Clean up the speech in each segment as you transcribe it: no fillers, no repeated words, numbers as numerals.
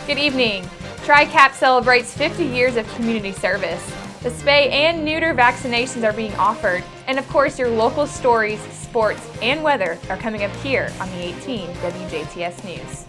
Good evening. TRICAP celebrates 50 years of community service. The spay and neuter vaccinations are being offered. And of course, your local stories, sports, and weather are coming up here on the 18 WJTS News.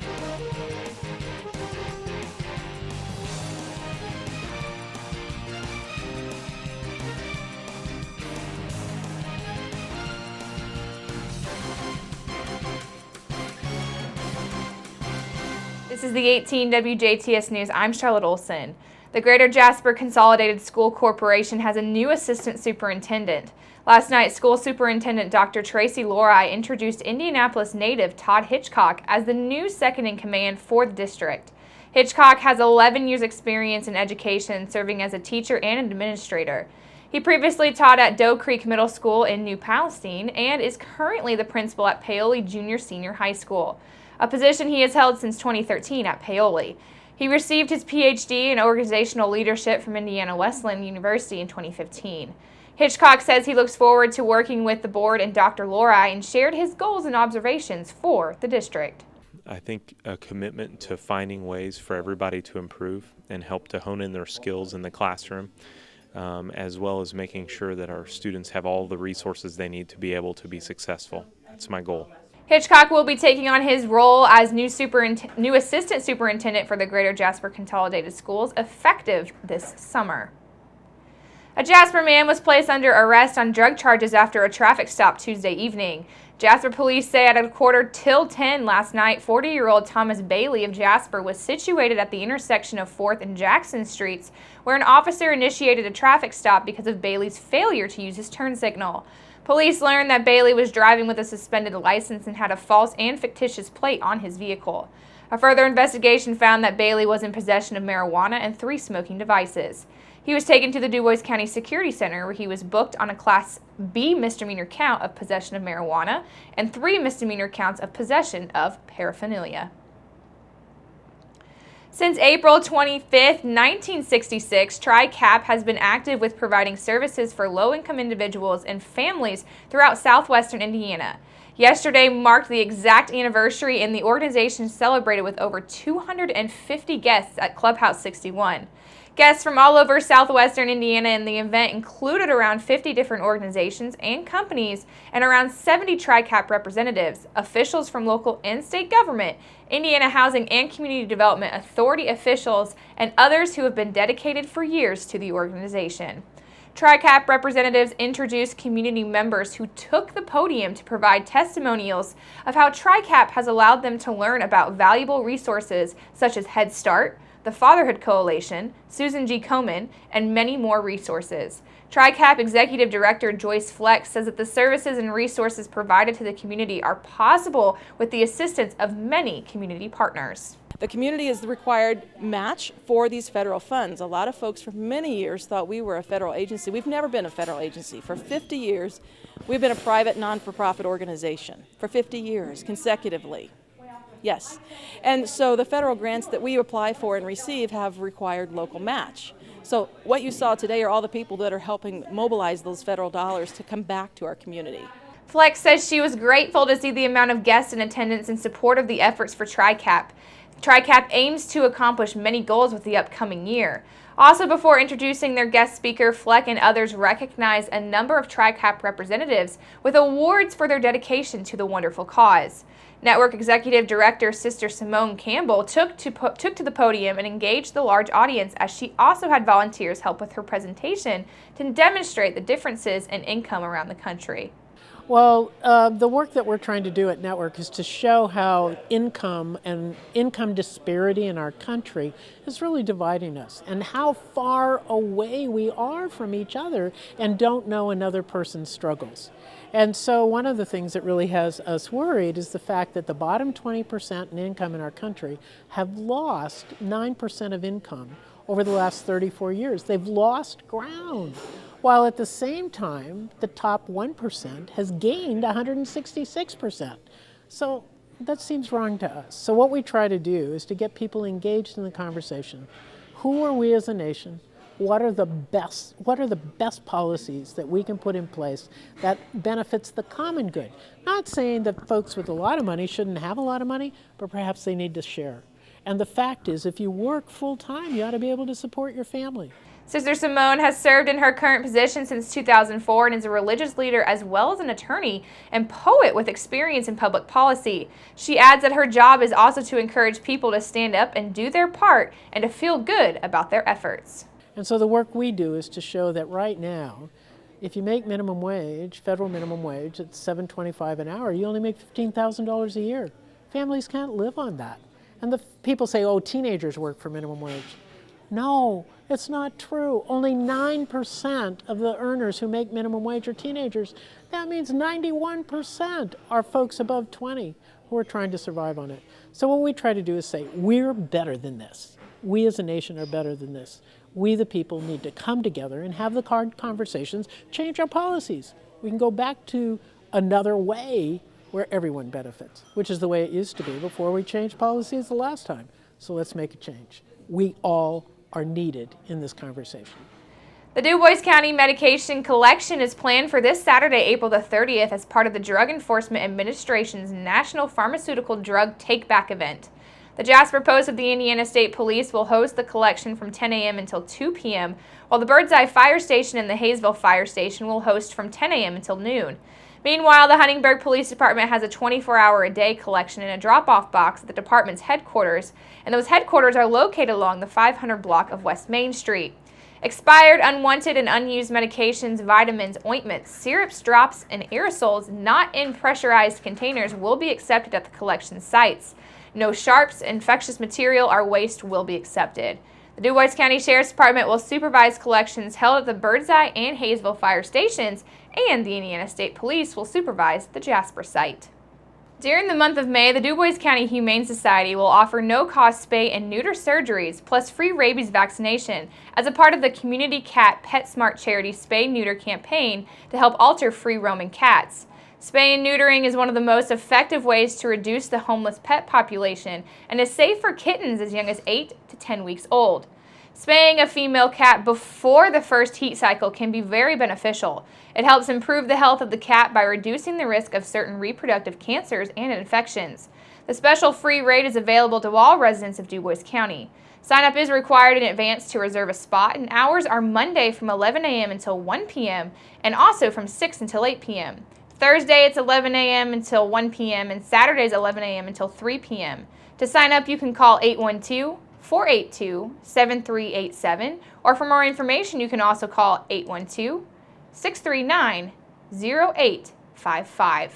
This is the 18 WJTS News. I'm Charlotte Olson. The Greater Jasper Consolidated School Corporation has a new assistant superintendent. Last night, School Superintendent Dr. Tracy Lori introduced Indianapolis native Todd Hitchcock as the new second-in-command for the district. Hitchcock has 11 years' experience in education, serving as a teacher and an administrator. He previously taught at Doe Creek Middle School in New Palestine and is currently the principal at Paoli Junior-Senior High School, a position he has held since 2013 at Paoli. He received his PhD in organizational leadership from Indiana Wesleyan University in 2015. Hitchcock says he looks forward to working with the board and Dr. Lori and shared his goals and observations for the district. I think a commitment to finding ways for everybody to improve and help to hone in their skills in the classroom, as well as making sure that our students have all the resources they need to be able to be successful. That's my goal. Hitchcock will be taking on his role as new assistant superintendent for the Greater Jasper Consolidated Schools effective this summer. A Jasper man was placed under arrest on drug charges after a traffic stop Tuesday evening. Jasper police say at 9:45 last night, 40-year-old Thomas Bailey of Jasper was situated at the intersection of 4th and Jackson Streets, where an officer initiated a traffic stop because of Bailey's failure to use his turn signal. Police learned that Bailey was driving with a suspended license and had a false and fictitious plate on his vehicle. A further investigation found that Bailey was in possession of marijuana and 3 smoking devices. He was taken to the DuBois County Security Center, where he was booked on a Class B misdemeanor count of possession of marijuana and 3 misdemeanor counts of possession of paraphernalia. Since April 25, 1966, TRICAP has been active with providing services for low-income individuals and families throughout southwestern Indiana. Yesterday marked the exact anniversary, and the organization celebrated with over 250 guests at Clubhouse 61. Guests from all over southwestern Indiana in the event included around 50 different organizations and companies and around 70 TRICAP representatives, officials from local and state government, Indiana Housing and Community Development Authority officials, and others who have been dedicated for years to the organization. TRICAP representatives introduced community members who took the podium to provide testimonials of how TRICAP has allowed them to learn about valuable resources such as Head Start, the Fatherhood Coalition, Susan G. Komen, and many more resources. TRICAP Executive Director Joyce Flex says that the services and resources provided to the community are possible with the assistance of many community partners. The community is the required match for these federal funds. A lot of folks for many years thought we were a federal agency. We've never been a federal agency. For 50 years, we've been a private non-for-profit organization for 50 years consecutively. Yes. And so the federal grants that we apply for and receive have required local match. So what you saw today are all the people that are helping mobilize those federal dollars to come back to our community. Flex says she was grateful to see the amount of guests in attendance in support of the efforts for TRICAP. TRICAP aims to accomplish many goals with the upcoming year. Also, before introducing their guest speaker, Fleck and others recognized a number of TRICAP representatives with awards for their dedication to the wonderful cause. Network Executive Director Sister Simone Campbell took to the podium and engaged the large audience, as she also had volunteers help with her presentation to demonstrate the differences in income around the country. Well, the work that we're trying to do at Network is to show how income and income disparity in our country is really dividing us, and how far away we are from each other and don't know another person's struggles. And so one of the things that really has us worried is the fact that the bottom 20% in income in our country have lost 9% of income over the last 34 years. They've lost ground, while at the same time, the top 1% has gained 166%. So that seems wrong to us. So what we try to do is to get people engaged in the conversation. Who are we as a nation? What are the best policies that we can put in place that benefits the common good? Not saying that folks with a lot of money shouldn't have a lot of money, but perhaps they need to share. And the fact is, if you work full-time, you ought to be able to support your family. Sister Simone has served in her current position since 2004 and is a religious leader as well as an attorney and poet with experience in public policy. She adds that her job is also to encourage people to stand up and do their part and to feel good about their efforts. And so the work we do is to show that right now, if you make minimum wage, federal minimum wage, at $7.25 an hour, you only make $15,000 a year. Families can't live on that. And the people say, oh, teenagers work for minimum wage. No, it's not true. Only 9% of the earners who make minimum wage are teenagers. That means 91% are folks above 20 who are trying to survive on it. So what we try to do is say, we're better than this. We as a nation are better than this. We, the people, need to come together and have the hard conversations, change our policies. We can go back to another way where everyone benefits, which is the way it used to be before we changed policies the last time. So let's make a change. We all are needed in this conversation. The DuBois County medication collection is planned for this Saturday, April the 30th, as part of the Drug Enforcement Administration's National Pharmaceutical Drug Take-Back event. The Jasper Post of the Indiana State Police will host the collection from 10 a.m. until 2 p.m., while the Birdseye Fire Station and the Hayesville Fire Station will host from 10 a.m. until noon. Meanwhile, the Huntingburg Police Department has a 24-hour-a-day collection in a drop-off box at the department's headquarters, and those headquarters are located along the 500 block of West Main Street. Expired, unwanted, and unused medications, vitamins, ointments, syrups, drops, and aerosols not in pressurized containers will be accepted at the collection sites. No sharps, infectious material, or waste will be accepted. The DuBois County Sheriff's Department will supervise collections held at the Birdseye and Hayesville fire stations, and the Indiana State Police will supervise the Jasper site. During the month of May, the DuBois County Humane Society will offer no-cost spay and neuter surgeries plus free rabies vaccination as a part of the Community Cat PetSmart charity spay-neuter campaign to help alter free-roaming cats. Spay and neutering is one of the most effective ways to reduce the homeless pet population and is safe for kittens as young as 8 to 10 weeks old. Spaying a female cat before the first heat cycle can be very beneficial. It helps improve the health of the cat by reducing the risk of certain reproductive cancers and infections. The special free rate is available to all residents of DuBois County. Sign-up is required in advance to reserve a spot, and hours are Monday from 11 a.m. until 1 p.m. and also from 6 until 8 p.m. Thursday, it's 11 a.m. until 1 p.m. and Saturdays 11 a.m. until 3 p.m. To sign up, you can call 812-482-7387, or for more information, you can also call 812-639-0855.